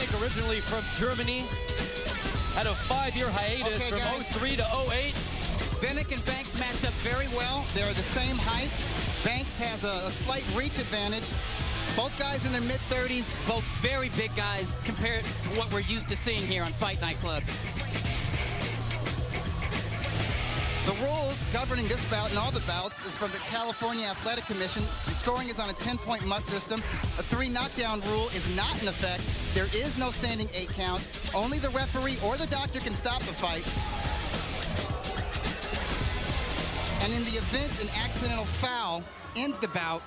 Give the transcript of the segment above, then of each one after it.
Binek, originally from Germany, had a 5-year hiatus from guys. 03 to 08. Binek and Banks match up very well. They're the same height. Banks has a slight reach advantage. Both guys in their mid-30s. Both very big guys compared to what we're used to seeing here on Fight Night Club. The rules governing this bout and all the bouts is from the California Athletic Commission. The scoring is on a 10-point must system. A 3 knockdown rule is not in effect. There is no standing 8 count. Only the referee or the doctor can stop the fight. And in the event an accidental foul ends the bout,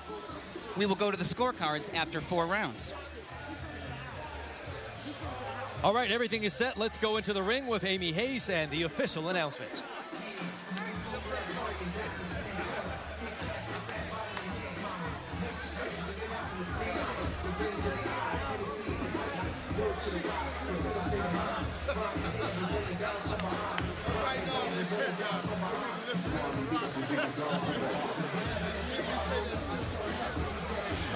we will go to the scorecards after 4 rounds. All right, everything is set. Let's go into the ring with Amy Hayes and the official announcements.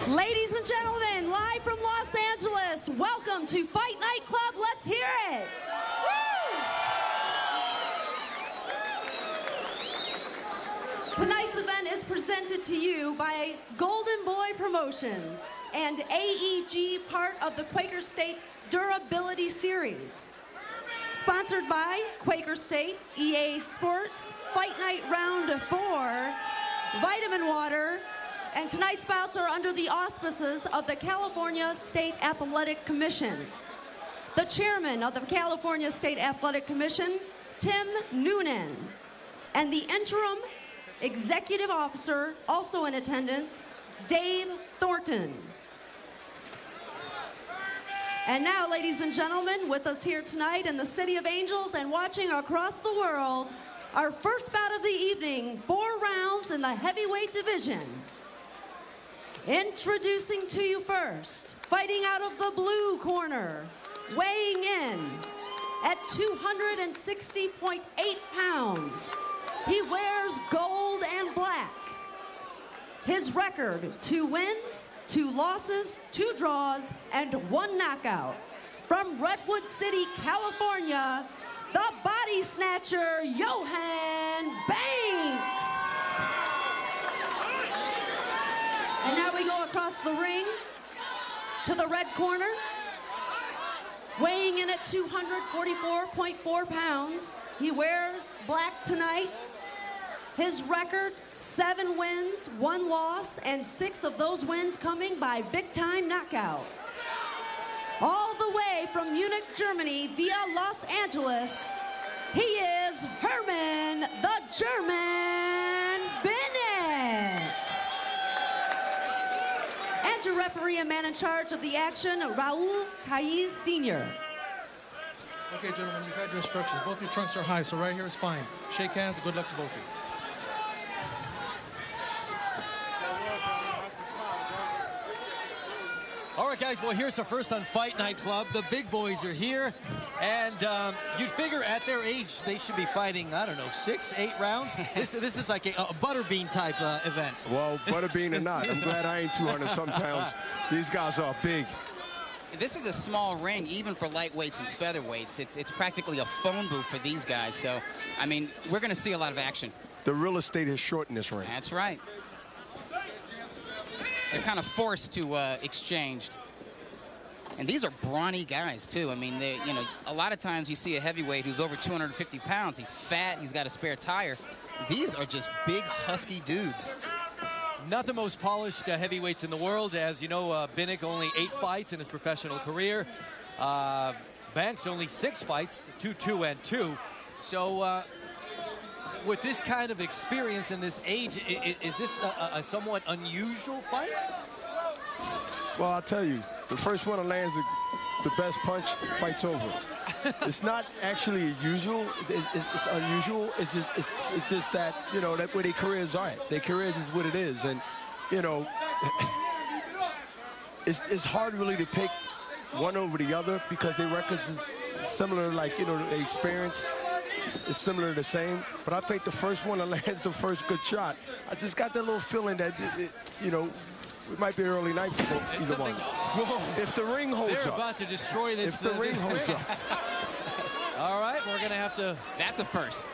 Ladies and gentlemen, live from Los Angeles, welcome to Fight Night Club. Let's hear it. Woo! Tonight's event is presented to you by Golden Boy Promotions and AEG, part of the Quaker State Durability Series. Sponsored by Quaker State, EA Sports, Fight Night Round 4, Vitamin Water, and tonight's bouts are under the auspices of the California State Athletic Commission. The chairman of the California State Athletic Commission, Tim Noonan, and the interim executive officer, also in attendance, Dave Thornton. And now, ladies and gentlemen, with us here tonight in the City of Angels and watching across the world, our first bout of the evening, 4 rounds in the heavyweight division. Introducing to you first, fighting out of the blue corner, weighing in at 260.8 pounds. He wears gold and black. His record, 2 wins, 2 losses, 2 draws, and 1 knockout. From Redwood City, California, the body snatcher, Yohan Banks. And now we go across the ring to the red corner, weighing in at 244.4 pounds. He wears black tonight. His record, 7 wins, 1 loss, and 6 of those wins coming by big-time knockout. All the way from Munich, Germany, via Los Angeles, he is Herman, the German Binek. And your referee and man in charge of the action, Raul Caiz Sr. Okay, gentlemen, you've had your instructions. Both your trunks are high, so right here is fine. Shake hands and good luck to both of you. All right, guys, well, here's the first on Fight Night Club. The big boys are here, and you'd figure at their age they should be fighting, I don't know, 6, 8 rounds. This is like a butterbean type event. Well, butterbean or not, I'm glad I ain't 200-something pounds. These guys are big. This is a small ring, even for lightweights and featherweights. It's practically a phone booth for these guys. So, I mean, we're going to see a lot of action. The real estate is short in this ring. That's right. They're kind of forced to exchange. And these are brawny guys, too. I mean, you know, a lot of times you see a heavyweight who's over 250 pounds. He's fat. He's got a spare tire. These are just big, husky dudes. Not the most polished heavyweights in the world. As you know, Binek only 8 fights in his professional career. Banks only 6 fights, 2-2-2. So with this kind of experience and this age, is this a somewhat unusual fight? Well, I'll tell you, the first one that lands the best punch, fight's over. It's not actually usual. It's unusual. It's just that, you know, that's where their careers are at. Their careers is what it is. And, you know, it's hard really to pick one over the other because their records is similar, like, you know, the experience is similar, the same. But I think the first one that lands the first good shot, I just got that little feeling that, you know, it might be an early night for either one. Whoa, if the ring holds They're up. about to destroy this. If the ring holds up. All right, we're going to have to... That's a first.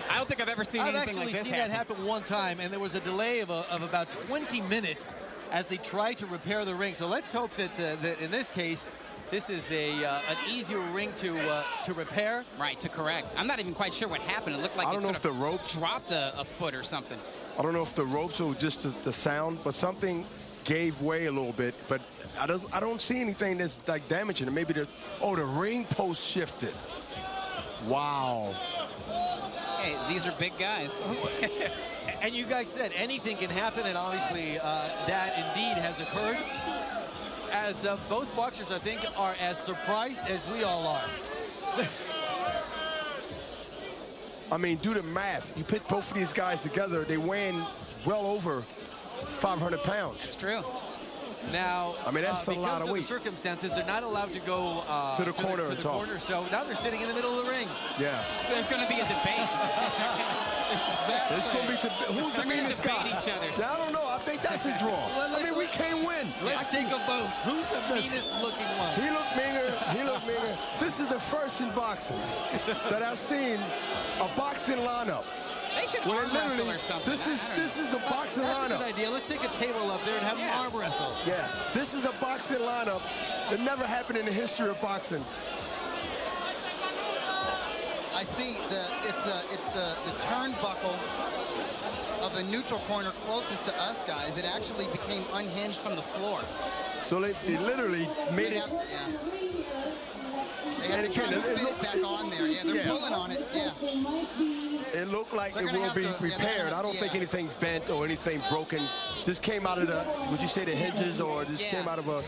I don't think I've ever seen anything like this happen. I've actually seen that happen one time, and there was a delay of about 20 minutes as they tried to repair the ring. So let's hope that, that in this case, this is an easier ring to repair. Right, to correct. I'm not even quite sure what happened. It looked like I don't know if the ropes dropped a foot or something. I don't know if the ropes or just the sound, but something gave way a little bit. But I don't see anything that's like damaging it. Maybe the ring post shifted. Wow. Hey, these are big guys. And you guys said anything can happen, and obviously that indeed has occurred. As both boxers, I think, are as surprised as we all are. I mean, do the math. You put both of these guys together, they weigh well over 500 pounds. It's true. Now, I mean, that's a lot of weight. Because of the circumstances, they're not allowed to go to the corner and talk. So now they're sitting in the middle of the ring. Yeah. So there's going to be a debate. There's going to be who's the meanest guy? Each other. Now, I don't know. I think that's a draw. I mean, we can't win. Let's take a vote. Who's the meanest looking one? He looked meaner. He looked meaner. This is the first in boxing that I've seen a boxing lineup. They should arm wrestle or something. This is a boxing lineup. That's a good idea. Let's take a table up there and have them arm wrestle. Yeah, this is a boxing lineup that never happened in the history of boxing. I see it's the turnbuckle of the neutral corner closest to us guys. It actually became unhinged from the floor. So they literally made it. They had to try to fit it back on there. Yeah, they're pulling on it. Yeah. It looked like it will be repaired. I don't think anything bent or anything broken. This came out of the, would you say the hinges, or this came out of a...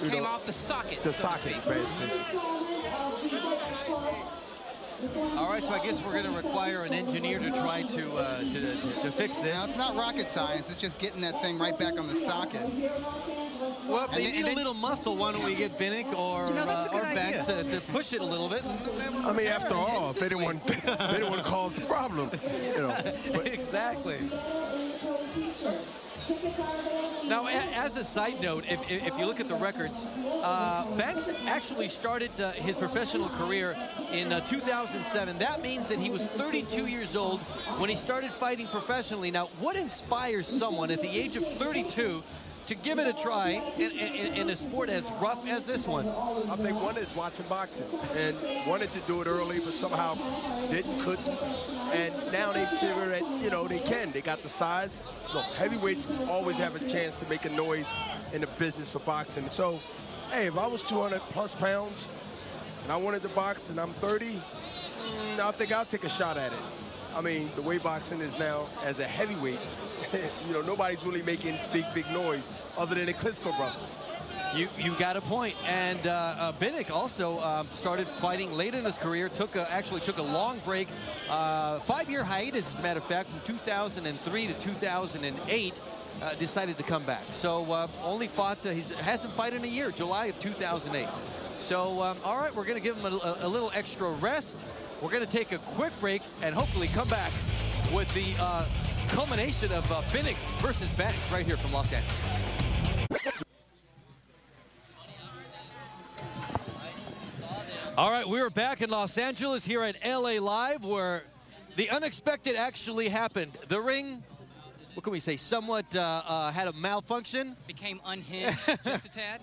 It came off the socket. The socket, right. All right, so I guess we're going to require an engineer to try to fix this. Now, it's not rocket science. It's just getting that thing right back on the socket. Well, if they need a little muscle, why don't we get Binek or Banks to push it a little bit? I mean, after all, if they didn't want to cause the problem, you know. But. Exactly. Now, as a side note, if you look at the records, Banks actually started his professional career in 2007. That means that he was 32 years old when he started fighting professionally. Now, what inspires someone at the age of 32 to give it a try in a sport as rough as this one? I think one is watching boxing and wanted to do it early, but somehow couldn't. And now they figure that, you know, they can. They got the size. Look, heavyweights always have a chance to make a noise in the business of boxing. So, hey, if I was 200+ pounds and I wanted to box and I'm 30, I think I'll take a shot at it. I mean, the way boxing is now as a heavyweight, you know, nobody's really making big noise other than the Klitschko brothers. You got a point. And Binek also started fighting late in his career, actually took a long break, 5-year hiatus, as a matter of fact, from 2003 to 2008, decided to come back. So only fought, he hasn't fought in a year, July of 2008. So, all right, we're going to give him a little extra rest. We're going to take a quick break and hopefully come back with the culmination of Binek versus Banks right here from Los Angeles. All right, we're back in Los Angeles here at LA Live, where the unexpected actually happened. The ring, what can we say, somewhat had a malfunction. Became unhinged just a tad.